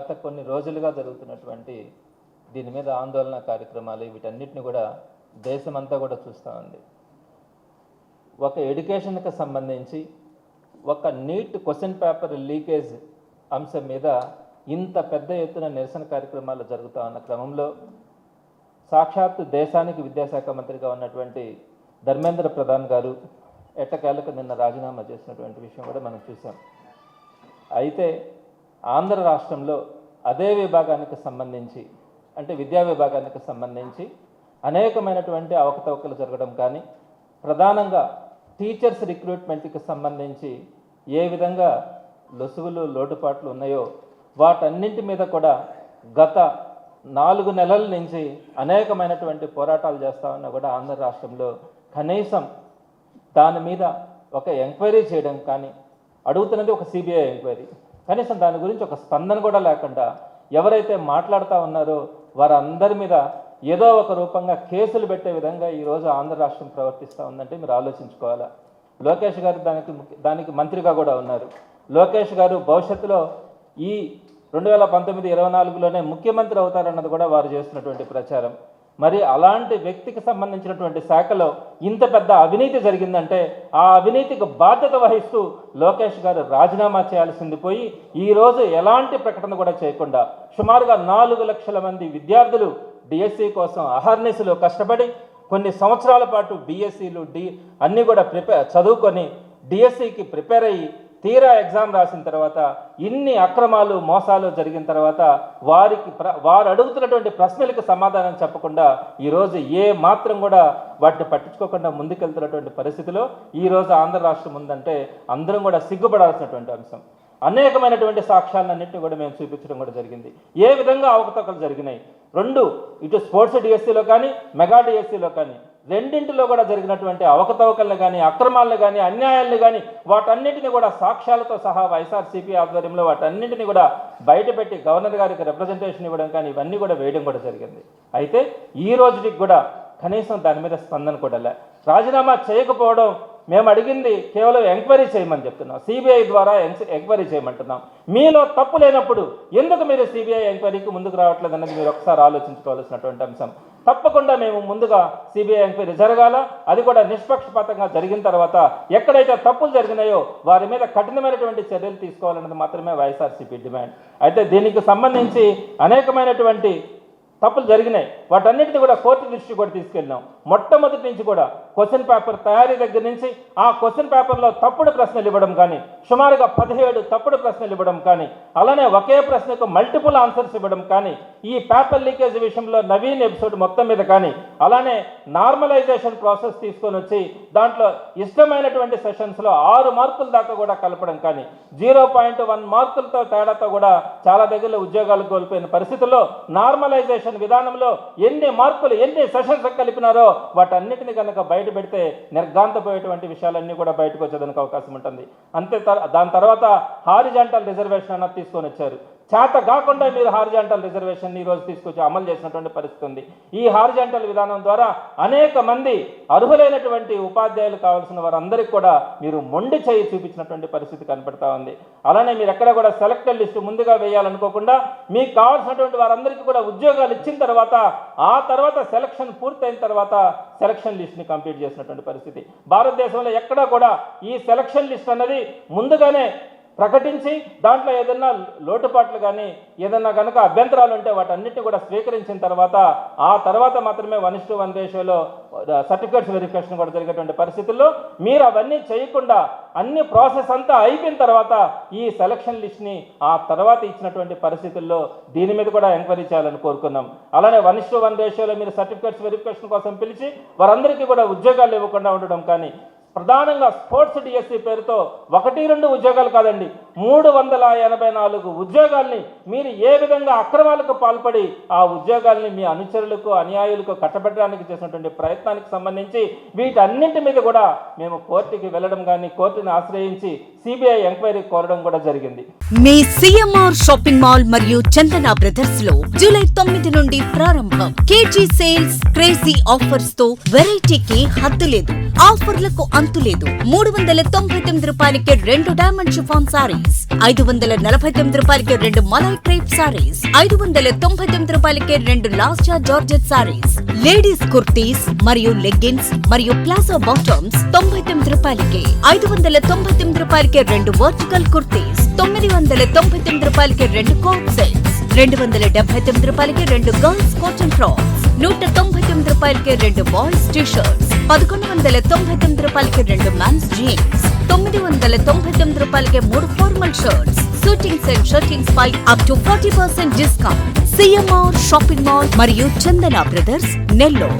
గత కొన్ని రోజులుగా జరుగుతున్నటువంటి దీని మీద ఆందోళన కార్యక్రమాలు వీటన్నిటిని కూడా దేశమంతా కూడా చూస్తూ ఉంది. ఒక ఎడ్యుకేషన్కి సంబంధించి ఒక నీట్ క్వశ్చన్ పేపర్ లీకేజ్ అంశం మీద ఇంత పెద్ద ఎత్తున నిరసన కార్యక్రమాలు జరుగుతూ ఉన్న క్రమంలో సాక్షాత్తు దేశానికి విద్యాశాఖ మంత్రిగా ఉన్నటువంటి ధర్మేంద్ర ప్రధాన్ గారు ఎట్టకేలకు నిన్న రాజీనామా చేసినటువంటి విషయం కూడా మనం చూసాం. అయితే ఆంధ్ర రాష్ట్రంలో అదే విభాగానికి సంబంధించి అంటే విద్యా విభాగానికి సంబంధించి అనేకమైనటువంటి అవకతవకలు జరగడం కానీ ప్రధానంగా టీచర్స్ రిక్రూట్మెంట్కి సంబంధించి ఏ విధంగా లొసుగులు లోటుపాట్లు ఉన్నాయో వాటన్నింటి మీద కూడా గత 4 నెలల నుంచి అనేకమైనటువంటి పోరాటాలు చేస్తూ ఉన్నా కూడా ఆంధ్ర రాష్ట్రంలో కనీసం దాని మీద ఒక ఎంక్వైరీ చేయడం కానీ అడుగుతున్నది ఒక సిబిఐ ఎంక్వైరీ, కనీసం దాని గురించి ఒక స్పందన కూడా లేకుండా ఎవరైతే మాట్లాడుతూ ఉన్నారో వారందరి మీద ఏదో ఒక రూపంగా కేసులు పెట్టే విధంగా ఈరోజు ఆంధ్ర రాష్ట్రం ప్రవర్తిస్తూ ఉందంటే మీరు ఆలోచించుకోవాలా. లోకేష్ గారు దానికి మంత్రిగా కూడా ఉన్నారు. లోకేష్ గారు భవిష్యత్తులో ఈ 2019-24లోనే ముఖ్యమంత్రి అవుతారన్నది కూడా వారు చేస్తున్నటువంటి ప్రచారం. మరి అలాంటి వ్యక్తికి సంబంధించినటువంటి శాఖలో ఇంత పెద్ద అవినీతి జరిగిందంటే ఆ అవినీతికి బాధ్యత వహిస్తూ లోకేష్ గారు రాజీనామా చేయాల్సింది పోయి ఈరోజు ఎలాంటి ప్రకటన కూడా చేయకుండా సుమారుగా 4 లక్షల మంది విద్యార్థులు డిఎస్సి కోసం అహర్నిశలు కష్టపడి కొన్ని సంవత్సరాల పాటు బిఎస్సీలు అన్నీ కూడా చదువుకొని డిఎస్సికి ప్రిపేర్ అయ్యి తీరా ఎగ్జామ్ రాసిన తర్వాత ఇన్ని అక్రమాలు మోసాలు జరిగిన తర్వాత వారు అడుగుతున్నటువంటి ప్రశ్నలకు సమాధానం చెప్పకుండా ఈరోజు ఏ మాత్రం కూడా వాటిని పట్టించుకోకుండా ముందుకెళ్తున్నటువంటి పరిస్థితిలో ఈరోజు ఆంధ్ర రాష్ట్రం ఉందంటే అందరం కూడా సిగ్గుపడాల్సినటువంటి అంశం. అనేకమైనటువంటి సాక్ష్యాలన్నింటినీ కూడా మేము చూపించడం కూడా జరిగింది. ఏ విధంగా అవకతవకలు జరిగినాయి, ఇటు స్పోర్ట్స్ డిఎస్సీలో కానీ మెగా డిఎస్సీలో కానీ రెండింటిలో కూడా జరిగినటువంటి అవకతవకలను కానీ అక్రమాలను కానీ అన్యాయాలను కానీ వాటన్నిటిని కూడా సాక్ష్యాలతో సహా వైఎస్ఆర్సీపీ ఆధ్వర్యంలో వాటన్నింటినీ కూడా బయటపెట్టి గవర్నర్ గారికి రిప్రజెంటేషన్ ఇవ్వడం కానీ ఇవన్నీ కూడా వేయడం కూడా జరిగింది. అయితే ఈ రోజుకి కూడా కనీసం దాని మీద స్పందన కూడా లే. రాజీనామా చేయకపోవడం మేము అడిగింది కేవలం ఎంక్వైరీ చేయమని చెప్తున్నాం, సిబిఐ ద్వారా ఎంక్వైరీ చేయమంటున్నాం. మీలో తప్పు లేనప్పుడు ఎందుకు మీరు సిబిఐ ఎంక్వైరీకి ముందుకు రావట్లేదు అన్నది మీరు ఒకసారి ఆలోచించుకోవాల్సినటువంటి అంశం. తప్పకుండా మేము ముందుగా సిబిఐ ఎంక్వైరీ జరగాల, అది కూడా నిష్పక్షపాతంగా జరిగిన తర్వాత ఎక్కడైతే తప్పులు జరిగినాయో వారి మీద కఠినమైనటువంటి చర్యలు తీసుకోవాలన్నది మాత్రమే వైఎస్ఆర్సీపీ డిమాండ్. అయితే దీనికి సంబంధించి అనేకమైనటువంటి తప్పులు జరిగినాయి, వాటన్నిటిని కూడా కోర్టు దృష్టి కూడా తీసుకెళ్ళినాం. మొట్టమొదటి నుంచి కూడా క్వశ్చన్ పేపర్ తయారీ దగ్గర నుంచి ఆ క్వశ్చన్ పేపర్లో తప్పుడు ప్రశ్నలు ఇవ్వడం కానీ సుమారుగా 17 తప్పుడు ప్రశ్నలు ఇవ్వడం కానీ అలానే ఒకే ప్రశ్నకు మల్టిపుల్ ఆన్సర్స్ ఇవ్వడం కానీ ఈ పేపర్ లీకేజ్ విషయంలో నవీన్ ఎపిసోడ్ మొత్తం మీద కానీ అలానే నార్మలైజేషన్ ప్రాసెస్ తీసుకొని వచ్చి దాంట్లో ఇష్టమైనటువంటి సెషన్స్లో 6 మార్కుల దాకా కూడా కలపడం కానీ 0.1 మార్కులతో తేడాతో కూడా చాలా దగ్గరలో ఉద్యోగాలు కోల్పోయిన పరిస్థితుల్లో నార్మలైజేషన్ విధానంలో ఎన్ని మార్కులు ఎన్ని సెషన్స్ కలిపినారో వాటన్నిటిని కనుక బయట పెడితే నిర్గాంతపోయేటువంటి విషయాలన్నీ కూడా బయటకు వచ్చేదానికి అవకాశం ఉంటుంది. దాని తర్వాత హారిజాంటల్ రిజర్వేషన్ అన్నది తీసుకొని వచ్చారు. చేత కాకుండా మీరు హారిజాంటల్ రిజర్వేషన్ ఈ రోజు తీసుకొచ్చి అమలు చేసినటువంటి పరిస్థితి ఉంది. ఈ హారిజాంటల్ విధానం ద్వారా అనేక మంది అర్హులైనటువంటి ఉపాధ్యాయులు కావాల్సిన వారందరికీ కూడా మీరు మొండి చేయి చూపించినటువంటి పరిస్థితి కనపడతా ఉంది. అలానే మీరు ఎక్కడ కూడా సెలెక్టెడ్ లిస్టు ముందుగా వేయాలనుకోకుండా మీకు కావాల్సినటువంటి వారందరికీ కూడా ఉద్యోగాలు ఇచ్చిన తర్వాత ఆ తర్వాత సెలక్షన్ పూర్తయిన తర్వాత సెలక్షన్ లిస్ట్ని కంప్లీట్ చేసినటువంటి పరిస్థితి. భారతదేశంలో ఎక్కడా కూడా ఈ సెలక్షన్ లిస్ట్ అన్నది ముందుగానే ప్రకటించి దాంట్లో ఏదైనా లోటుపాట్లు కానీ ఏదైనా కనుక అభ్యంతరాలు ఉంటే వాటన్నిటిని కూడా స్వీకరించిన తర్వాత ఆ తర్వాత మాత్రమే 1:1 రేషియోలో సర్టిఫికేట్స్ వెరిఫికేషన్ కూడా జరిగేటువంటి పరిస్థితుల్లో మీరు అవన్నీ చేయకుండా అన్ని ప్రాసెస్ అంతా అయిపోయిన తర్వాత ఈ సెలక్షన్ లిస్ట్ని ఆ తర్వాత ఇచ్చినటువంటి పరిస్థితుల్లో దీని మీద కూడా ఎంక్వైరీ చేయాలని కోరుకున్నాం. అలానే 1:1 రేషియోలో మీరు సర్టిఫికేట్స్ వెరిఫికేషన్ కోసం పిలిచి వారందరికీ కూడా ఉద్యోగాలు ఇవ్వకుండా ఉండడం కానీ ప్రధానంగా స్పోర్ట్స్ డిఎస్సి పేరుతో 1-2 ఉద్యోగాలు కాదండి 384 ఉద్యోగాల్ని మీరు ఏ విధంగా అక్రమాలకు పాల్పడి ఆ ఉద్యోగాల్ని మీ అనుచరులకు అనుయాయులకు కట్టబెట్టడానికి చేసినటువంటి ప్రయత్నానికి సంబంధించి వీటన్నింటి మీద కూడా మేము కోర్టుకి వెళ్ళడం కానీ కోర్టుని ఆశ్రయించి సిబిఐ ఎంక్వైరీ కోరడం కూడా జరిగింది. మీ సిఎంఆర్ షాపింగ్ మాల్ మరియు చందన బ్రదర్స్ లో జూలై 9 నుండి ప్రారంభం. కేజీ సేల్స్, క్రేజీ ఆఫర్స్ తో వెరైటీకి హద్దు లేదు. ఆఫర్లకు కల్తు లేదు. 399 రూపాయలకే 2 డైమండ్ షిఫాన్ సారీస్, 549 రూపాయలకే 2 మలై క్రేప్ సారీస్, 599 రూపాయలకే 2 లాస్టా జార్జెట్ సారీస్, లేడీస్ కుర్తీస్ మరియు లెగ్గిన్స్ మరియు ప్లాజో బాటమ్స్ 99 రూపాయలకే, 599 రూపాయలకే 2 వర్టికల్ కుర్తీస్, 999 రూపాయలకే 2 కోట్ సెట్స్, 279 రూపాయలకి 2 గర్ల్స్ కాటన్ ఫ్రాక్స్, 199 రూపాయలకి 2 బాయ్స్ టీ షర్ట్స్, 1199 రూపాయలకి 2 మెన్స్ జీన్స్, 999 రూపాయలకి 3 formal shirts, shootings and shirtings పై up to 40% discount. CMR shopping mall మరియు చందన బ్రదర్స్, నెల్లూరు.